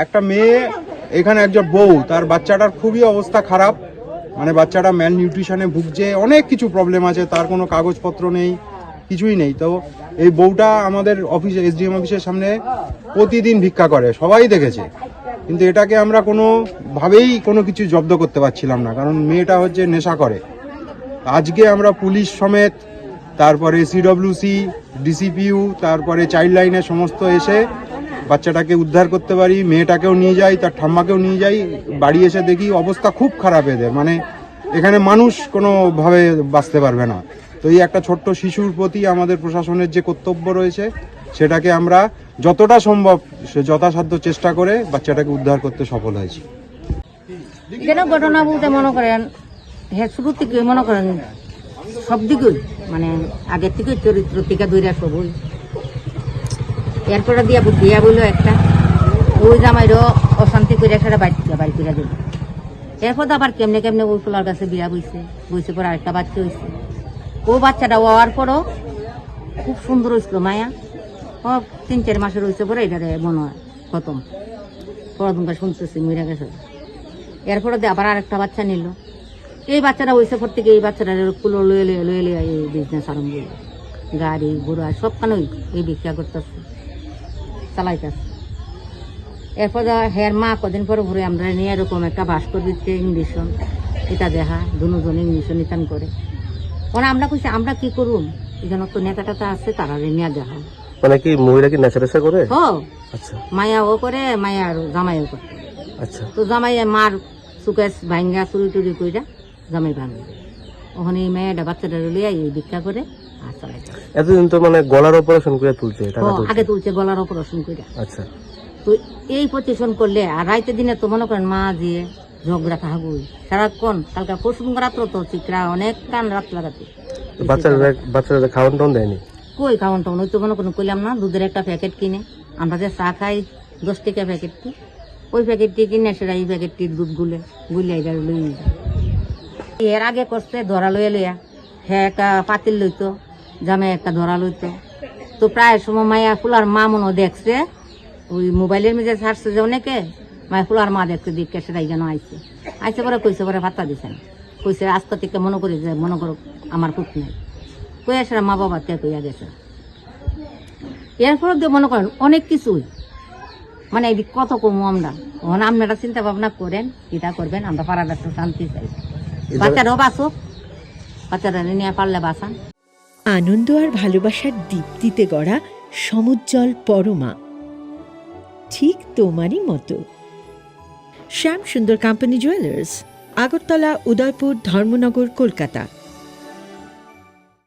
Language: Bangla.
একটা মেয়ে এখানে একজন বউ, তার বাচ্চাটার খুবই অবস্থা খারাপ, মানে বাচ্চাটা ম্যাল নিউট্রিশনে ভুগছে, অনেক কিছু প্রবলেম আছে, তার কোনো কাগজপত্র নেই, কিছুই নেই। তো এই বউটা আমাদের অফিসে এসডিএম অফিসের সামনে প্রতিদিন ভিক্ষা করে, সবাই দেখেছে, কিন্তু এটাকে আমরা কোনোভাবেই কোনো কিছু জব্দ করতে পারছিলাম না, কারণ মেয়েটা হচ্ছে নেশা করে। আজকে আমরা পুলিশ সমেত, তারপরে সিডব্লিউসি, ডিসিপিইউ, তারপরে চাইল্ড লাইনের সমস্ত এসে বাচ্চাটাকে উদ্ধার করতে পারি, মেয়েটাকেও নিয়ে যাই, তার ঠাম্মাকেও নিয়ে যাই। বাড়ি এসে দেখি অবস্থা খুব খারাপ এদের, মানে এখানে মানুষ কোনোভাবে বাঁচতে পারবে না। তো এই একটা ছোট্ট শিশুর প্রতি আমাদের প্রশাসনের যে কর্তব্য রয়েছে, সেটাকে আমরা যতটা সম্ভব সে যথাসাধ্য চেষ্টা করে বাচ্চাটাকে উদ্ধার করতে সফল হয়েছি। এখানে ঘটনা বলতে মনে করেন হ্যাঁ, শুরু থেকে মনে করেন সব দিকেই, মানে আগের থেকে চরিত্র থেকে দূরে সবই। এরপরে দিয়া বললো একটা, ওই জামাইরও অশান্তি করে সেটা বাড়ি করে দিল। এরপর আবার কেমনে কেমনে ওই ফুলার কাছে বিয়া বইছে পরে আরেকটা বাচ্চা হয়েছে। ও বাচ্চাটা হওয়ার পরও খুব সুন্দর হয়েছিল মায়া। ও 3-4 মাসের হয়েছে পরে এটারে মনে হয় খতম, পরদিনকার শুনতেছি মরে গেছে। এরপরে আবার আরেকটা বাচ্চা নিল। এই বাচ্চাটা হয়েছে পর থেকে এই বাচ্চাটা কুলো লয়ে এই বিজনেস আরম্ভ হইল। গাড়ি ঘোড়া সবখানেই এই ভিক্ষা করতেছে, চালাইতেছে। এরপর হের মা কদিন পরে ঘুরে আমরা নিয়ে এরকম একটা ভাস্কর দিচ্ছে ইংলিশন, এটা দেখা দুজন ইংলিশন নিতান করে। মানে আমরা কইছি আমরা কি করুন, এই জন্য তো নেতা টেতা আছে, তারা নিয়ে দেখা। মানে কি মহিলা কি নেশা টেশা করে? আচ্ছা, মায়াও করে, মায়া আর জামাইও করে। আচ্ছা, তো জামাই মার সুকেশ ভাঙ্গা চুরি টুরি কইরা জামাই ভাঙে। ওখানে এই মেয়েটা বাচ্চাটা লিয়ে এই ভিক্ষা করে আর চালাইছে। এতদিন তো মানে গলার অপারেশন করে তুলছে, আগে তুলছে গলার অপারেশন করে। আচ্ছা, তো এই প্রতিশোধ করলে আর রাইতে দিনে তো মনে করেন মা দিয়ে ঝগড়া থাকবই সারাক্ষণ। কালকে পরশু রাত্র তো চিকরা অনেক কান রাত লাগাতে। বাচ্চারা খাওয়ান টাউন দেয়নি? কই খাওয়ান টাউন, ওই তো মনে করেন কইলাম না, দুধের একটা প্যাকেট কিনে, আমরা যে চা খাই 10 টাকা প্যাকেটটি, ওই প্যাকেটটি কিনে সেটা এই প্যাকেটটির দুধ গুলিয়ে লই। এর আগে করছে ধরা লইয়া হ্যাঁ একটা পাতিল লইতো, জামে একটা ধরা লইতো। তো প্রায় সময় মায়া ফুলার মা মনে দেখছে, ওই মোবাইলের মধ্যে ছাড়ছে যে অনেকে, মায়া ফুলার মা দেখছে দিকে সেটাই যেন আইসে পরে কইছে, পরে পাত্তা দিছে না, কইছে আজকে থেকে মনে করি যে মনে করো আমার পুত নেই, কই আসে মা বাবা তে কইয়া গেছে। এরপর দিয়ে মনে করেন অনেক কিছুই, মানে এই কত কমু আমরা। আপনারা চিন্তা ভাবনা করেন, এটা করবেন, আমরা পাড়াটা একটু শান্তি চাই, বাচ্চারাও বাঁচুক, বাচ্চারা নিয়ে পারলে বাঁচান। আনন্দ আর ভালোবাসার দীপ্তিতে গড়া সমুজ্জ্বল পরমা, ঠিক তোমারই মতো। শ্যাম সুন্দর কোম্পানি জুয়েলার্স, আগরতলা, উদয়পুর, ধর্মনগর, কলকাতা।